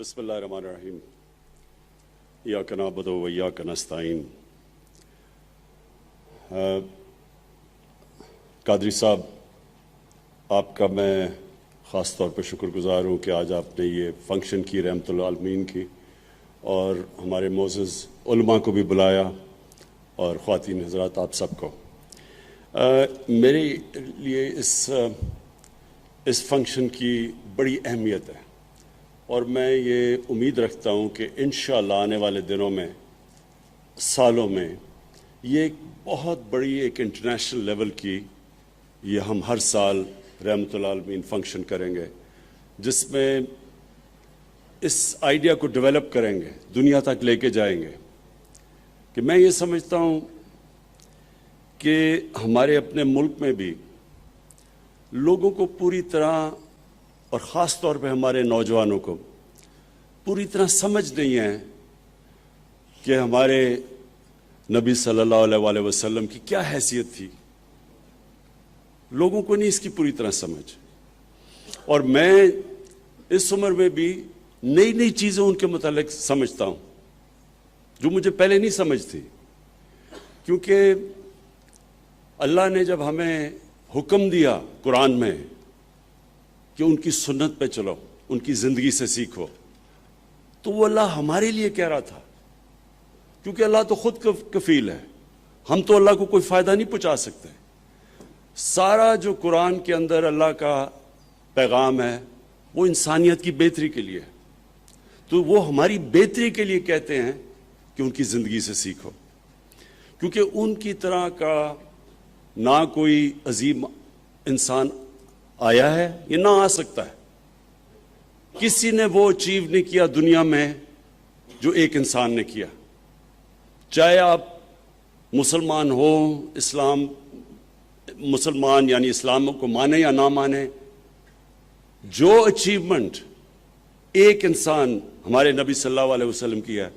بسم اللہ الرحمن الرحیم ایاک نعبد و ایاک نستعین۔ قادری صاحب، آپ کا میں خاص طور پہ شکر گزار ہوں کہ آج آپ نے یہ فنکشن کی رحمت العالمین کی اور ہمارے معزز علماء کو بھی بلایا اور خواتین حضرات آپ سب کو۔ میرے لیے اس فنکشن کی بڑی اہمیت ہے اور میں یہ امید رکھتا ہوں کہ انشاءاللہ آنے والے دنوں میں، سالوں میں، یہ ایک بہت بڑی ایک انٹرنیشنل لیول کی یہ ہم ہر سال رحمت العالمین فنکشن کریں گے، جس میں اس آئیڈیا کو ڈیولپ کریں گے، دنیا تک لے کے جائیں گے کہ میں یہ سمجھتا ہوں کہ ہمارے اپنے ملک میں بھی لوگوں کو پوری طرح اور خاص طور پہ ہمارے نوجوانوں کو پوری طرح سمجھ نہیں ہے کہ ہمارے نبی صلی اللہ علیہ وسلم کی کیا حیثیت تھی۔ لوگوں کو نہیں اس کی پوری طرح سمجھ، اور میں اس عمر میں بھی نئی نئی چیزیں ان کے متعلق سمجھتا ہوں جو مجھے پہلے نہیں سمجھ تھی، کیونکہ اللہ نے جب ہمیں حکم دیا قرآن میں کہ ان کی سنت پہ چلو، ان کی زندگی سے سیکھو، تو وہ اللہ ہمارے لیے کہہ رہا تھا، کیونکہ اللہ تو خود کفیل ہے، ہم تو اللہ کو کوئی فائدہ نہیں پہنچا سکتے۔ سارا جو قرآن کے اندر اللہ کا پیغام ہے وہ انسانیت کی بہتری کے لیے، تو وہ ہماری بہتری کے لیے کہتے ہیں کہ ان کی زندگی سے سیکھو، کیونکہ ان کی طرح کا نہ کوئی عظیم انسان آیا ہے، یہ نہ آ سکتا ہے۔ کسی نے وہ اچیو نہیں کیا دنیا میں جو ایک انسان نے کیا، چاہے آپ مسلمان ہو، مسلمان یعنی اسلام کو مانے یا نہ مانے، جو اچیومنٹ ایک انسان ہمارے نبی صلی اللہ علیہ وسلم کی ہے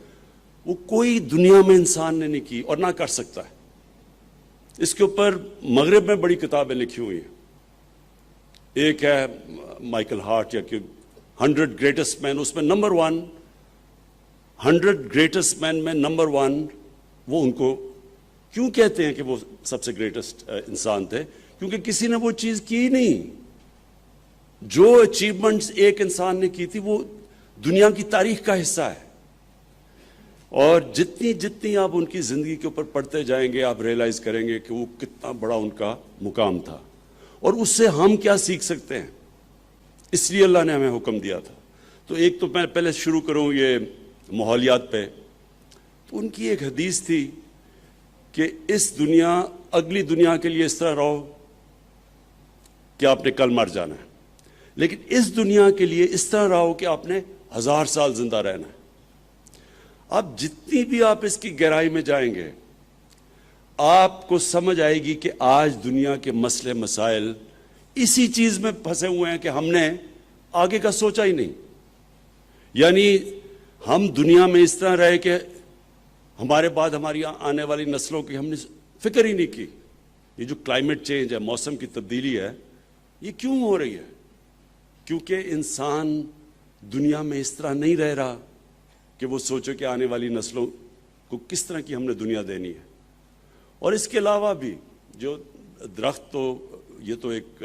وہ کوئی دنیا میں انسان نے نہیں کی اور نہ کر سکتا ہے۔ اس کے اوپر مغرب میں بڑی کتابیں لکھی ہوئی ہیں، ایک ہے مائیکل ہارٹ یا کہ 100 گریٹسٹ مین، اس میں نمبر 1 100 گریٹسٹ مین میں نمبر 1 وہ ان کو کیوں کہتے ہیں کہ وہ سب سے گریٹسٹ انسان تھے؟ کیونکہ کسی نے وہ چیز کی نہیں۔ جو اچیومنٹس ایک انسان نے کی تھی وہ دنیا کی تاریخ کا حصہ ہے، اور جتنی آپ ان کی زندگی کے اوپر پڑھتے جائیں گے آپ ریئلائز کریں گے کہ وہ کتنا بڑا ان کا مقام تھا اور اس سے ہم کیا سیکھ سکتے ہیں۔ اس لیے اللہ نے ہمیں حکم دیا تھا۔ تو ایک تو میں پہلے شروع کروں یہ ماحولیات پہ، تو ان کی ایک حدیث تھی کہ اس دنیا اگلی دنیا کے لیے اس طرح رہو کہ آپ نے کل مر جانا ہے، لیکن اس دنیا کے لیے اس طرح رہو کہ آپ نے 1000 سال زندہ رہنا ہے۔ اب جتنی بھی آپ اس کی گہرائی میں جائیں گے آپ کو سمجھ آئے گی کہ آج دنیا کے مسئلے مسائل اسی چیز میں پھنسے ہوئے ہیں کہ ہم نے آگے کا سوچا ہی نہیں، یعنی ہم دنیا میں اس طرح رہے کہ ہمارے بعد ہماری آنے والی نسلوں کی ہم نے فکر ہی نہیں کی۔ یہ جو کلائمیٹ چینج ہے، موسم کی تبدیلی ہے، یہ کیوں ہو رہی ہے؟ کیونکہ انسان دنیا میں اس طرح نہیں رہ رہا کہ وہ سوچے کہ آنے والی نسلوں کو کس طرح کی ہم نے دنیا دینی ہے۔ اور اس کے علاوہ بھی جو درخت، تو یہ تو ایک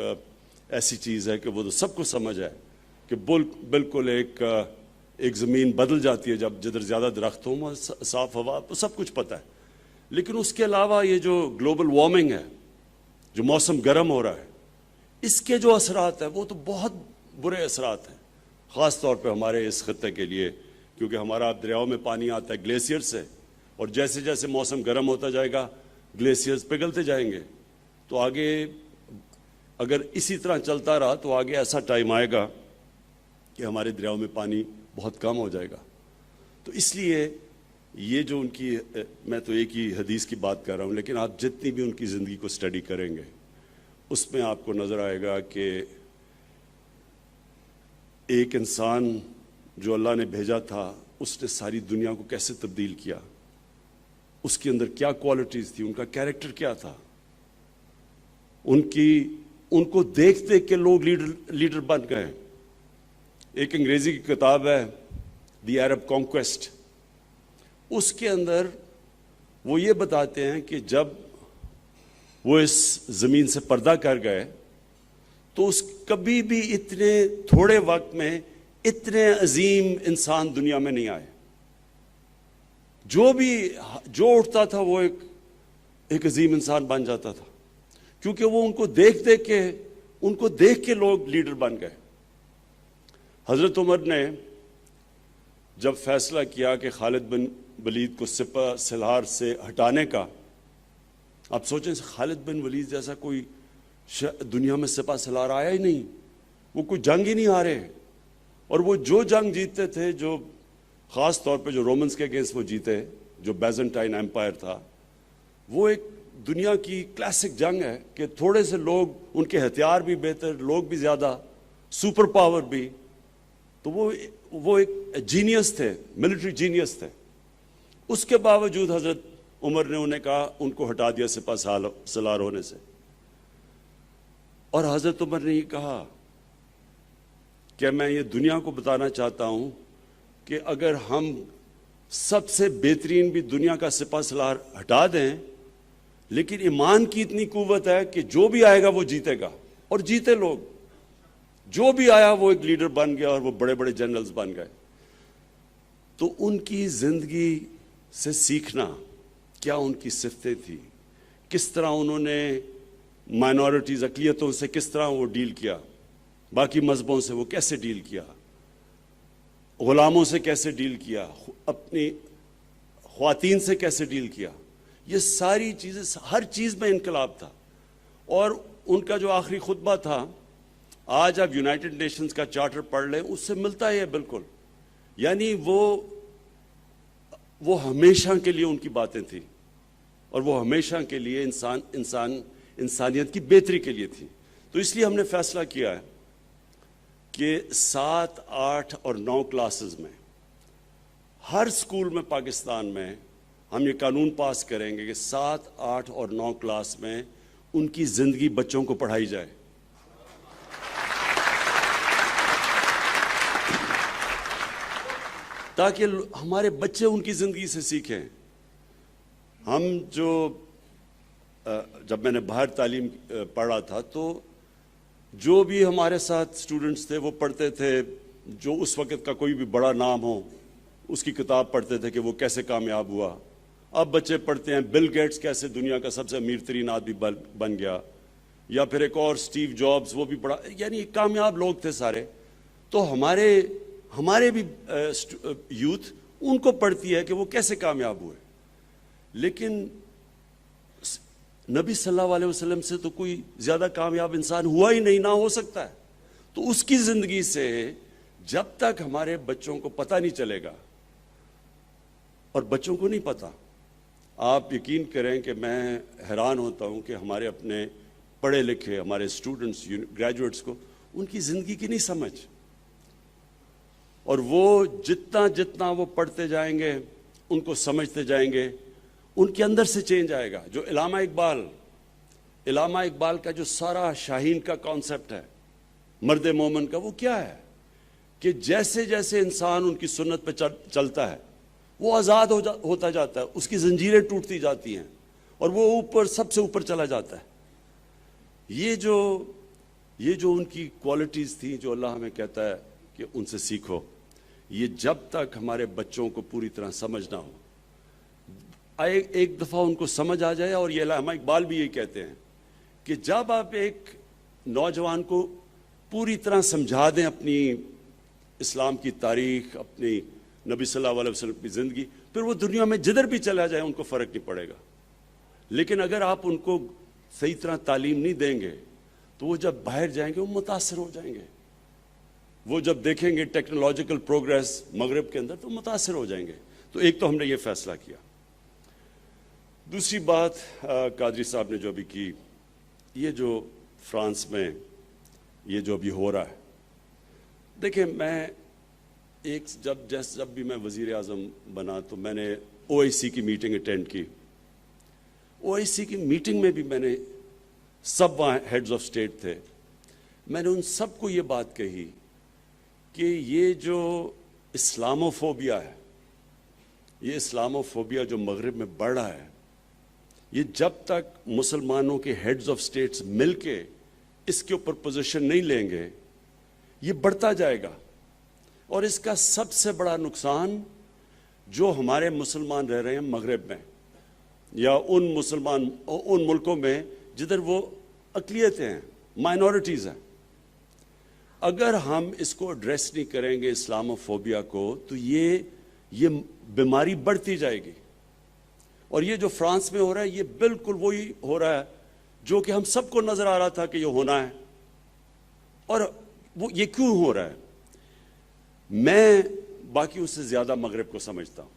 ایسی چیز ہے کہ وہ تو سب کو سمجھ ہے کہ بالکل ایک زمین بدل جاتی ہے جدھر زیادہ درخت ہوں، صاف ہوا، تو سب کچھ پتہ ہے۔ لیکن اس کے علاوہ یہ جو گلوبل وارمنگ ہے، جو موسم گرم ہو رہا ہے، اس کے جو اثرات ہیں وہ تو بہت برے اثرات ہیں، خاص طور پہ ہمارے اس خطے کے لیے، کیونکہ ہمارا دریاؤں میں پانی آتا ہے گلیشیئر سے، اور جیسے جیسے موسم گرم ہوتا جائے گا گلیشیئرز پگھلتے جائیں گے، تو آگے اگر اسی طرح چلتا رہا تو آگے ایسا ٹائم آئے گا کہ ہمارے دریاؤں میں پانی بہت کم ہو جائے گا۔ تو اس لیے یہ جو ان کی، میں تو ایک ہی حدیث کی بات کر رہا ہوں، لیکن آپ جتنی بھی ان کی زندگی کو اسٹڈی کریں گے اس میں آپ کو نظر آئے گا کہ ایک انسان جو اللہ نے بھیجا تھا اس نے ساری دنیا کو کیسے تبدیل کیا، اس کے اندر کیا کوالٹیز تھی، ان کا کیریکٹر کیا تھا، ان کو دیکھ دیکھ کے لوگ لیڈر بن گئے۔ ایک انگریزی کی کتاب ہے دی عرب کانکویسٹ، اس کے اندر وہ یہ بتاتے ہیں کہ جب وہ اس زمین سے پردہ کر گئے تو کبھی بھی اتنے تھوڑے وقت میں اتنے عظیم انسان دنیا میں نہیں آئے. جو اٹھتا تھا وہ ایک عظیم انسان بن جاتا تھا، کیونکہ وہ ان کو دیکھ کے لوگ لیڈر بن گئے. حضرت عمر نے جب فیصلہ کیا کہ خالد بن ولید کو سپہ سالار سے ہٹانے کا، آپ سوچیں خالد بن ولید جیسا کوئی دنیا میں سپہ سالار آیا ہی نہیں، وہ کوئی جنگ ہی نہیں ہارے، اور وہ جو جنگ جیتتے تھے، جو خاص طور پہ جو رومنز کے اگینسٹ وہ جیتے، جو بیزنٹائن ایمپائر تھا، وہ ایک دنیا کی کلاسک جنگ ہے کہ تھوڑے سے لوگ، ان کے ہتھیار بھی بہتر، لوگ بھی زیادہ، سپر پاور بھی، تو وہ ایک جینیس تھے، ملٹری جینیس تھے. اس کے باوجود حضرت عمر نے انہیں کہا، ان کو ہٹا دیا سپہ سالار ہونے سے. اور حضرت عمر نے یہ کہا کہ میں یہ دنیا کو بتانا چاہتا ہوں کہ اگر ہم سب سے بہترین بھی دنیا کا سپہ سالار ہٹا دیں، لیکن ایمان کی اتنی قوت ہے کہ جو بھی آئے گا وہ جیتے گا. اور جیتے لوگ، جو بھی آیا وہ ایک لیڈر بن گیا، اور وہ بڑے بڑے جنرلز بن گئے. تو ان کی زندگی سے سیکھنا، کیا ان کی صفتیں تھی، کس طرح انہوں نے مائنورٹیز، اقلیتوں سے کس طرح وہ ڈیل کیا، باقی مذہبوں سے وہ کیسے ڈیل کیا، غلاموں سے کیسے ڈیل کیا، اپنی خواتین سے کیسے ڈیل کیا، یہ ساری چیزیں، ہر چیز میں انقلاب تھا. اور ان کا جو آخری خطبہ تھا، آج آپ یونائٹڈ نیشنز کا چارٹر پڑھ لیں، اس سے ملتا ہے بالکل. یعنی وہ ہمیشہ کے لیے ان کی باتیں تھیں، اور وہ ہمیشہ کے لیے انسانیت کی بہتری کے لیے تھی. تو اس لیے ہم نے فیصلہ کیا ہے کہ 7، 8 اور 9 کلاسز میں، ہر سکول میں پاکستان میں ہم یہ قانون پاس کریں گے کہ 7، 8 اور 9 کلاس میں ان کی زندگی بچوں کو پڑھائی جائے. تاکہ ہمارے بچے ان کی زندگی سے سیکھیں. ہم جب میں نے باہر تعلیم پڑھا تھا، تو جو بھی ہمارے ساتھ اسٹوڈنٹس تھے وہ پڑھتے تھے، جو اس وقت کا کوئی بھی بڑا نام ہو اس کی کتاب پڑھتے تھے کہ وہ کیسے کامیاب ہوا. اب بچے پڑھتے ہیں بل گیٹس کیسے دنیا کا سب سے امیر ترین آدمی بن گیا، یا پھر ایک اور اسٹیو جابز، وہ بھی بڑا، یعنی کامیاب لوگ تھے سارے. تو ہمارے بھی یوتھ ان کو پڑھتی ہے کہ وہ کیسے کامیاب ہوئے. لیکن نبی صلی اللہ علیہ وسلم سے تو کوئی زیادہ کامیاب انسان ہوا ہی نہیں، نہ ہو سکتا ہے. تو اس کی زندگی سے جب تک ہمارے بچوں کو پتہ نہیں چلے گا، اور بچوں کو نہیں پتہ، آپ یقین کریں کہ میں حیران ہوتا ہوں کہ ہمارے اپنے پڑھے لکھے ہمارے اسٹوڈنٹس، گریجویٹس کو ان کی زندگی کی نہیں سمجھ. اور وہ جتنا وہ پڑھتے جائیں گے، ان کو سمجھتے جائیں گے، ان کے اندر سے چینج آئے گا. جو علامہ اقبال کا جو سارا شاہین کا کانسیپٹ ہے، مرد مومن کا، وہ کیا ہے کہ جیسے جیسے انسان ان کی سنت پہ چلتا ہے وہ آزاد ہوتا جاتا ہے، اس کی زنجیریں ٹوٹتی جاتی ہیں، اور وہ سب سے اوپر چلا جاتا ہے. یہ جو ان کی کوالٹیز تھیں، جو اللہ ہمیں کہتا ہے کہ ان سے سیکھو، یہ جب تک ہمارے بچوں کو پوری طرح سمجھ نہ ہو، ایک دفعہ ان کو سمجھ آ جائے. اور یہ علامہ اقبال بھی یہ کہتے ہیں کہ جب آپ ایک نوجوان کو پوری طرح سمجھا دیں اپنی اسلام کی تاریخ، اپنی نبی صلی اللہ علیہ وسلم کی زندگی، پھر وہ دنیا میں جدھر بھی چلا جائے ان کو فرق نہیں پڑے گا. لیکن اگر آپ ان کو صحیح طرح تعلیم نہیں دیں گے تو وہ جب باہر جائیں گے وہ متاثر ہو جائیں گے. وہ جب دیکھیں گے ٹیکنالوجیکل پروگریس مغرب کے اندر تو متاثر ہو جائیں گے. تو ایک تو ہم نے یہ فیصلہ کیا. دوسری بات قادری صاحب نے جو ابھی کی، یہ جو فرانس میں یہ جو ابھی ہو رہا ہے، دیکھیں میں جب بھی میں وزیر اعظم بنا تو میں نے او آئی سی کی میٹنگ اٹینڈ کی. او آئی سی کی میٹنگ میں بھی میں نے سب وہاں ہیڈز آف اسٹیٹ تھے، میں نے ان سب کو یہ بات کہی کہ یہ جو اسلاموفوبیا ہے، یہ اسلاموفوبیا جو مغرب میں بڑھ رہا ہے، یہ جب تک مسلمانوں کے ہیڈز آف سٹیٹس مل کے اس کے اوپر پوزیشن نہیں لیں گے، یہ بڑھتا جائے گا. اور اس کا سب سے بڑا نقصان جو ہمارے مسلمان رہ رہے ہیں مغرب میں یا ان ملکوں میں جدھر وہ اقلیتیں ہیں، مائنورٹیز ہیں، اگر ہم اس کو ایڈریس نہیں کریں گے اسلاموفوبیا کو تو یہ بیماری بڑھتی جائے گی. اور یہ جو فرانس میں ہو رہا ہے یہ بالکل وہی ہو رہا ہے جو کہ ہم سب کو نظر آ رہا تھا کہ یہ ہونا ہے. اور وہ یہ کیوں ہو رہا ہے؟ میں باقیوں سے زیادہ مغرب کو سمجھتا ہوں.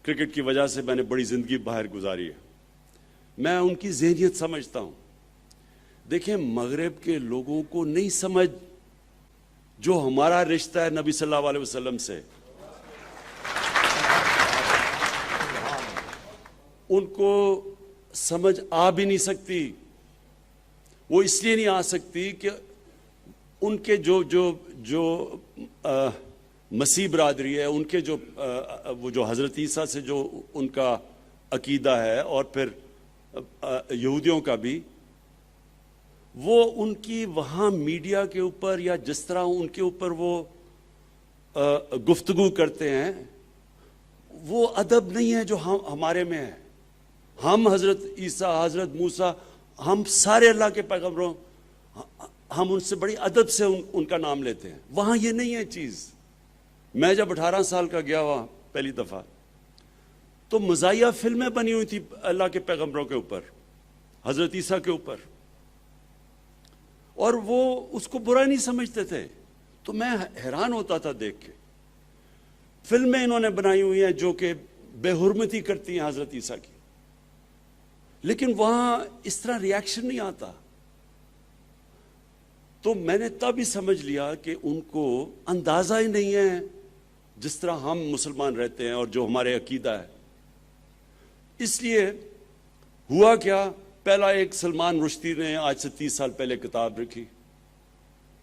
کرکٹ کی وجہ سے میں نے بڑی زندگی باہر گزاری ہے. میں ان کی ذہنیت سمجھتا ہوں. دیکھیں، مغرب کے لوگوں کو نہیں سمجھ جو ہمارا رشتہ ہے نبی صلی اللہ علیہ وسلم سے. ان کو سمجھ آ بھی نہیں سکتی. وہ اس لیے نہیں آ سکتی کہ ان کے جو مسیح برادری ہے، ان کے وہ جو حضرت عیسیٰ سے جو ان کا عقیدہ ہے، اور پھر یہودیوں کا بھی، وہ ان کی وہاں میڈیا کے اوپر یا جس طرح ان کے اوپر وہ گفتگو کرتے ہیں، وہ ادب نہیں ہے جو ہمارے میں ہے. ہم حضرت عیسیٰ، حضرت موسیٰ، ہم سارے اللہ کے پیغمبروں، ہم ان سے بڑی ادب سے ان کا نام لیتے ہیں. وہاں یہ نہیں ہے چیز. میں جب 18 سال کا گیا وہاں پہلی دفعہ، تو مزاحیہ فلمیں بنی ہوئی تھی اللہ کے پیغمبروں کے اوپر، حضرت عیسیٰ کے اوپر، اور وہ اس کو برا نہیں سمجھتے تھے. تو میں حیران ہوتا تھا دیکھ کے. فلمیں انہوں نے بنائی ہوئی ہیں جو کہ بے حرمتی کرتی ہیں حضرت عیسیٰ کی، لیکن وہاں اس طرح ریاکشن نہیں آتا. تو میں نے تب ہی سمجھ لیا کہ ان کو اندازہ ہی نہیں ہے جس طرح ہم مسلمان رہتے ہیں اور جو ہمارے عقیدہ ہے. اس لیے ہوا کیا، پہلا ایک سلمان رشدی نے آج سے 30 سال پہلے کتاب رکھی،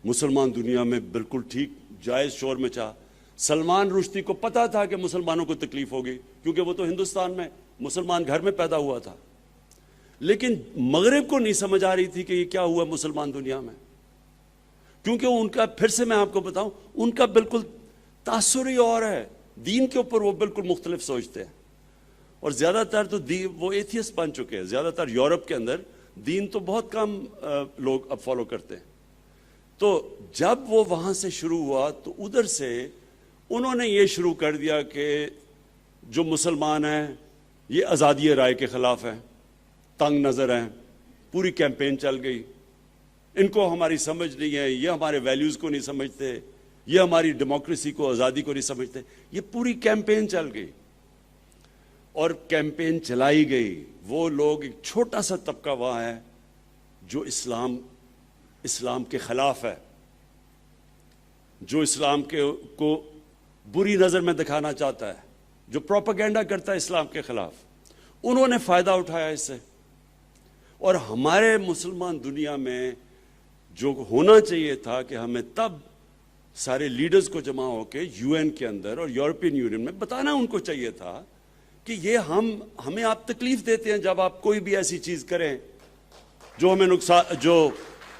مسلمان دنیا میں بالکل ٹھیک جائز شور میں چاہ. سلمان رشدی کو پتا تھا کہ مسلمانوں کو تکلیف ہوگی، کیونکہ وہ تو ہندوستان میں مسلمان گھر میں پیدا ہوا تھا. لیکن مغرب کو نہیں سمجھ آ رہی تھی کہ یہ کیا ہوا مسلمان دنیا میں، کیونکہ ان کا، پھر سے میں آپ کو بتاؤں، ان کا بالکل تاثر ہی اور ہے. دین کے اوپر وہ بالکل مختلف سوچتے ہیں. اور زیادہ تر تو وہ ایتھیسٹ بن چکے ہیں. زیادہ تر یورپ کے اندر دین تو بہت کم لوگ اب فالو کرتے ہیں. تو جب وہ وہاں سے شروع ہوا تو ادھر سے انہوں نے یہ شروع کر دیا کہ جو مسلمان ہیں یہ آزادی رائے کے خلاف ہیں، تنگ نظر ہیں. پوری کیمپین چل گئی. ان کو ہماری سمجھ نہیں ہے، یہ ہمارے ویلیوز کو نہیں سمجھتے، یہ ہماری ڈیموکریسی کو، آزادی کو نہیں سمجھتے. یہ پوری کیمپین چل گئی. اور کیمپین چلائی گئی. وہ لوگ، ایک چھوٹا سا طبقہ وہاں ہے جو اسلام کے خلاف ہے، جو اسلام کو بری نظر میں دکھانا چاہتا ہے، جو پروپیگنڈا کرتا ہے اسلام کے خلاف. انہوں نے فائدہ اٹھایا اس سے. اور ہمارے مسلمان دنیا میں جو ہونا چاہیے تھا کہ ہمیں تب سارے لیڈرز کو جمع ہو کے یو این کے اندر اور یورپین یونین میں بتانا ان کو چاہیے تھا کہ یہ ہمیں آپ تکلیف دیتے ہیں جب آپ کوئی بھی ایسی چیز کریں جو ہمیں نقصان، جو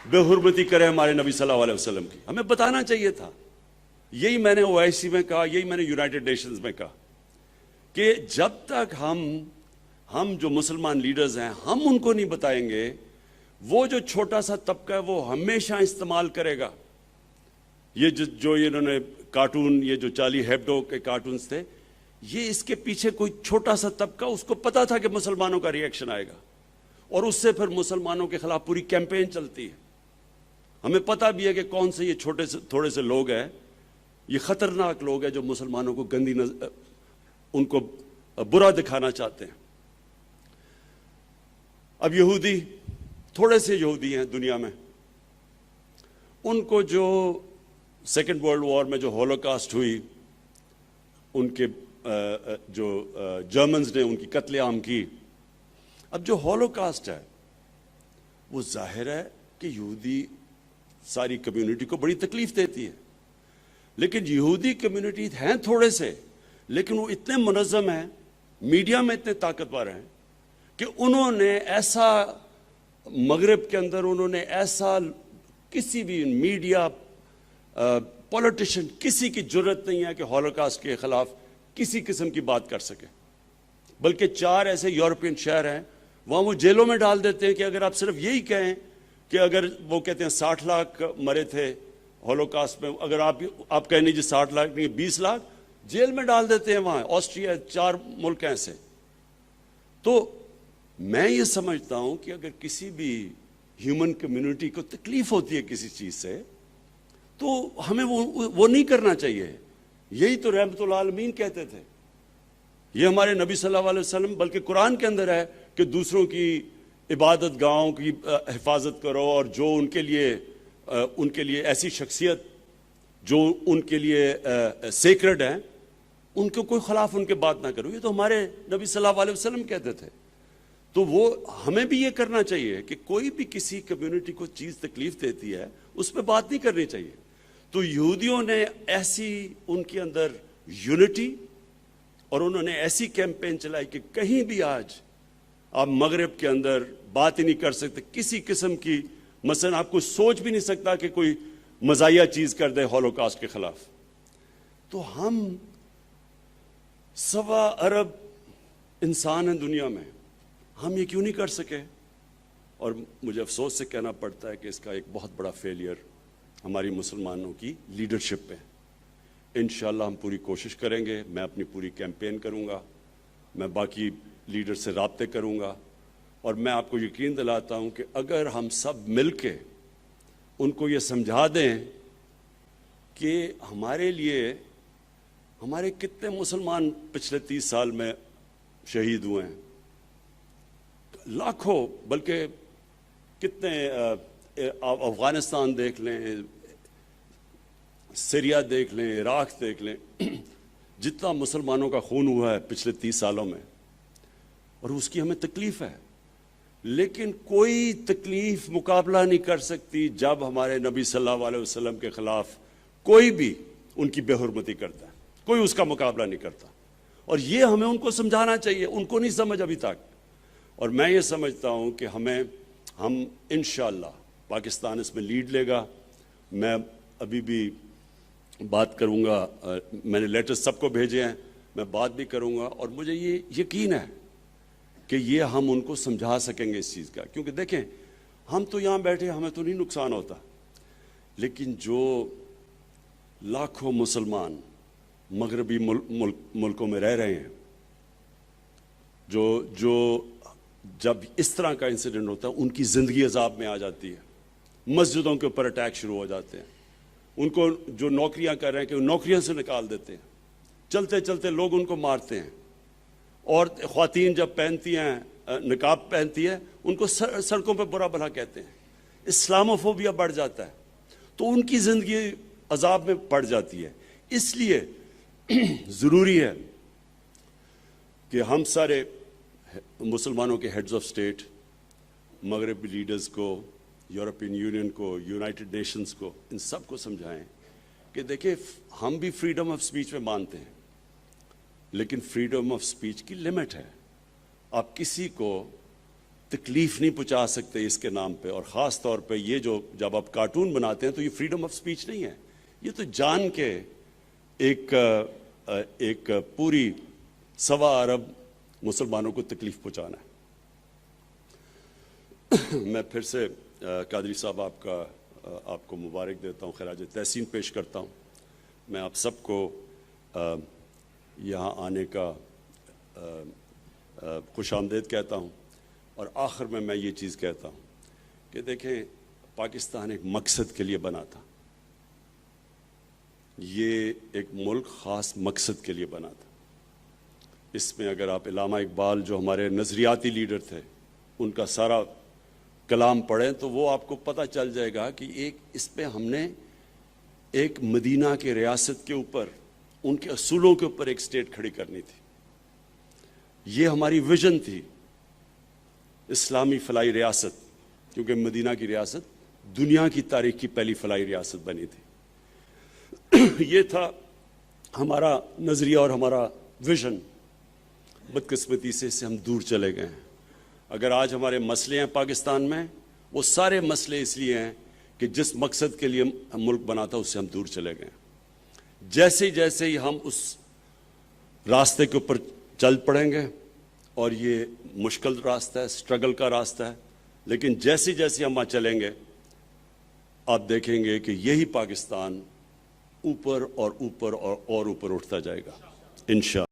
بے حرمتی کرے ہمارے نبی صلی اللہ علیہ وسلم کی. ہمیں بتانا چاہیے تھا. یہی میں نے OIC میں کہا، یہی میں نے یونائٹڈ نیشنز میں کہا کہ جب تک ہم جو مسلمان لیڈرز ہیں ہم ان کو نہیں بتائیں گے، وہ جو چھوٹا سا طبقہ ہے وہ ہمیشہ استعمال کرے گا. یہ جو انہوں نے کارٹون، یہ جو چارلی ہیبڈو کے کارٹونز تھے، یہ اس کے پیچھے کوئی چھوٹا سا طبقہ، اس کو پتا تھا کہ مسلمانوں کا ریئیکشن آئے گا، اور اس سے پھر مسلمانوں کے خلاف پوری کیمپین چلتی ہے. ہمیں پتا بھی ہے کہ کون سے یہ تھوڑے سے لوگ ہیں، یہ خطرناک لوگ ہیں جو مسلمانوں کو گندی ان کو برا دکھانا چاہتے ہیں. اب یہودی، تھوڑے سے یہودی ہیں دنیا میں، ان کو جو سیکنڈ ورلڈ وار میں جو ہولوکاسٹ ہوئی، ان کے جو جرمنز نے ان کی قتل عام کی. اب جو ہولوکاسٹ ہے وہ ظاہر ہے کہ یہودی ساری کمیونٹی کو بڑی تکلیف دیتی ہے. لیکن یہودی کمیونٹی ہیں تھوڑے سے، لیکن وہ اتنے منظم ہیں، میڈیا میں اتنے طاقتور ہیں کہ انہوں نے ایسا مغرب کے اندر انہوں نے ایسا کسی بھی میڈیا پولیٹیشین کسی کی جرت نہیں ہے کہ ہولوکاسٹ کے خلاف کسی قسم کی بات کر سکے، بلکہ 4 ایسے یورپین شہر ہیں وہاں وہ جیلوں میں ڈال دیتے ہیں کہ اگر آپ صرف یہی کہیں کہ اگر وہ کہتے ہیں 60 لاکھ مرے تھے ہولوکاسٹ میں، اگر آپ کہیں نہیں جی 60 لاکھ نہیں 20 لاکھ، جیل میں ڈال دیتے ہیں وہاں، آسٹریا 4 ملک ایسے۔ تو میں یہ سمجھتا ہوں کہ اگر کسی بھی ہیومن کمیونٹی کو تکلیف ہوتی ہے کسی چیز سے تو ہمیں وہ نہیں کرنا چاہیے۔ یہی تو رحمت العالمین کہتے تھے، یہ ہمارے نبی صلی اللہ علیہ وسلم، بلکہ قرآن کے اندر ہے کہ دوسروں کی عبادت گاہوں کی حفاظت کرو، اور جو ان کے لیے ایسی شخصیت جو ان کے لیے سیکرڈ ہیں ان کو کوئی خلاف ان کے بات نہ کرو۔ یہ تو ہمارے نبی صلی اللہ علیہ وسلم کہتے تھے۔ تو وہ ہمیں بھی یہ کرنا چاہیے کہ کوئی بھی کسی کمیونٹی کو چیز تکلیف دیتی ہے اس پہ بات نہیں کرنی چاہیے۔ تو یہودیوں نے ایسی ان کے اندر یونٹی اور انہوں نے ایسی کیمپین چلائی کہ کہیں بھی آج آپ مغرب کے اندر بات ہی نہیں کر سکتے کسی قسم کی، مثلا آپ کو سوچ بھی نہیں سکتا کہ کوئی مزاحیہ چیز کر دے ہولوکاسٹ کے خلاف۔ تو ہم 1.25 ارب انسان ہیں دنیا میں، ہم یہ کیوں نہیں کر سکے؟ اور مجھے افسوس سے کہنا پڑتا ہے کہ اس کا ایک بہت بڑا فیلئر ہماری مسلمانوں کی لیڈرشپ پہ۔ انشاءاللہ ہم پوری کوشش کریں گے، میں اپنی پوری کیمپین کروں گا، میں باقی لیڈر سے رابطے کروں گا، اور میں آپ کو یقین دلاتا ہوں کہ اگر ہم سب مل کے ان کو یہ سمجھا دیں کہ ہمارے لیے ہمارے کتنے مسلمان پچھلے 30 سال میں شہید ہوئے ہیں، لاکھوں، بلکہ کتنے، افغانستان دیکھ لیں، سیریا دیکھ لیں، عراق دیکھ لیں، جتنا مسلمانوں کا خون ہوا ہے پچھلے 30 سالوں میں، اور اس کی ہمیں تکلیف ہے، لیکن کوئی تکلیف مقابلہ نہیں کر سکتی جب ہمارے نبی صلی اللہ علیہ وسلم کے خلاف کوئی بھی ان کی بے حرمتی کرتا ہے، کوئی اس کا مقابلہ نہیں کرتا۔ اور یہ ہمیں ان کو سمجھانا چاہیے، ان کو نہیں سمجھ ابھی تک۔ اور میں یہ سمجھتا ہوں کہ ہم انشاءاللہ پاکستان اس میں لیڈ لے گا۔ میں ابھی بھی بات کروں گا، میں نے لیٹر سب کو بھیجے ہیں، میں بات بھی کروں گا، اور مجھے یہ یقین ہے کہ یہ ہم ان کو سمجھا سکیں گے اس چیز کا۔ کیونکہ دیکھیں ہم تو یہاں بیٹھے، ہمیں تو نہیں نقصان ہوتا، لیکن جو لاکھوں مسلمان مغربی ملکوں میں رہ رہے ہیں، جو جب اس طرح کا انسیڈنٹ ہوتا ہے ان کی زندگی عذاب میں آ جاتی ہے، مسجدوں کے اوپر اٹیک شروع ہو جاتے ہیں، ان کو جو نوکریاں کر رہے ہیں کہ وہ نوکریاں سے نکال دیتے ہیں، چلتے چلتے لوگ ان کو مارتے ہیں، اور خواتین جب پہنتی ہیں نقاب پہنتی ہے ان کو سڑکوں پہ برا بھلا کہتے ہیں، اسلاموفوبیا بڑھ جاتا ہے، تو ان کی زندگی عذاب میں پڑ جاتی ہے۔ اس لیے ضروری ہے کہ ہم سارے مسلمانوں کے ہیڈز آف اسٹیٹ، مغربی لیڈرز کو، یورپین یونین کو، یونائٹڈ نیشنز کو، ان سب کو سمجھائیں کہ دیکھیں ہم بھی فریڈم آف سپیچ میں مانتے ہیں، لیکن فریڈم آف سپیچ کی لمٹ ہے۔ آپ کسی کو تکلیف نہیں پہنچا سکتے اس کے نام پہ، اور خاص طور پہ یہ جو جب آپ کارٹون بناتے ہیں تو یہ فریڈم آف سپیچ نہیں ہے، یہ تو جان کے ایک پوری 1.25 ارب مسلمانوں کو تکلیف پہنچانا ہے۔ میں پھر سے قادری صاحب آپ کو مبارک دیتا ہوں، خراج تحسین پیش کرتا ہوں۔ میں آپ سب کو یہاں آنے کا خوش آمدید کہتا ہوں، اور آخر میں یہ چیز کہتا ہوں کہ دیکھیں پاکستان ایک مقصد کے لیے بنا تھا، یہ ایک ملک خاص مقصد کے لیے بنا تھا۔ اس میں اگر آپ علامہ اقبال جو ہمارے نظریاتی لیڈر تھے ان کا سارا کلام پڑھیں تو وہ آپ کو پتہ چل جائے گا کہ اس پہ ہم نے ایک مدینہ کے ریاست کے اوپر، ان کے اصولوں کے اوپر ایک اسٹیٹ کھڑی کرنی تھی۔ یہ ہماری ویژن تھی، اسلامی فلاحی ریاست، کیونکہ مدینہ کی ریاست دنیا کی تاریخ کی پہلی فلاحی ریاست بنی تھی۔ یہ تھا ہمارا نظریہ اور ہمارا ویژن. بدقسمتی سے اس سے ہم دور چلے گئے ہیں. اگر آج ہمارے مسئلے ہیں پاکستان میں، وہ سارے مسئلے اس لیے ہیں کہ جس مقصد کے لیے ہم ملک بنا تھا اس سے ہم دور چلے گئے. جیسے جیسے ہی ہم اس راستے کے اوپر چل پڑیں گے، اور یہ مشکل راستہ ہے، سٹرگل کا راستہ ہے، لیکن جیسے جیسے ہم وہاں چلیں گے آپ دیکھیں گے کہ یہی پاکستان اوپر اور اوپر اور اوپر اٹھتا جائے گا انشاءاللہ.